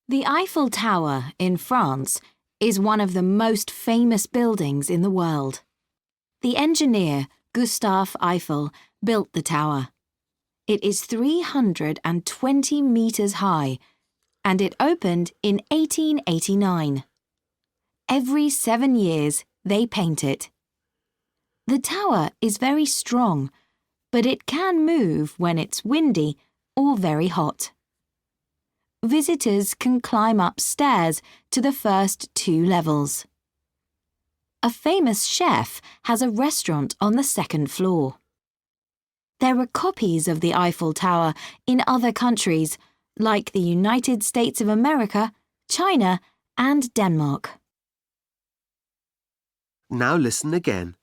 The Eiffel Tower in France is one of the most famous buildings in the world. The engineer, Gustave Eiffel, built the tower. It is 320 meters high, and it opened in 1889. Every 7 years, they paint it. The tower is very strong, but it can move when it's windy or very hot. Visitors can climb up stairs to the first 2 levels. A famous chef has a restaurant on the second floor. There are copies of the Eiffel Tower in other countries, like the United States of America, China, and Denmark. Now listen again.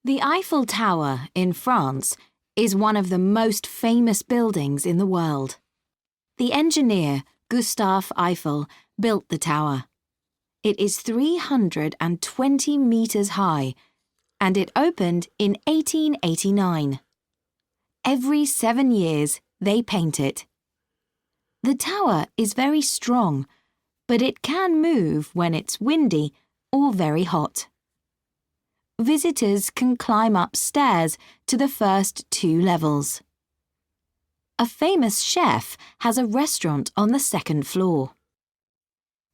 The Eiffel Tower in France is one of the most famous buildings in the world. The engineer, Gustave Eiffel, built the tower. It is 320 meters high, and it opened in 1889. Every 7 years, they paint it. The tower is very strong, but it can move when it's windy or very hot. Visitors can climb up stairs to the first 2 levels. A famous chef has a restaurant on the second floor.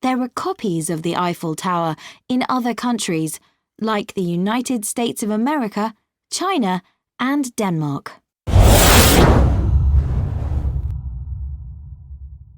There are copies of the Eiffel Tower in other countries, like the United States of America, China, and Denmark.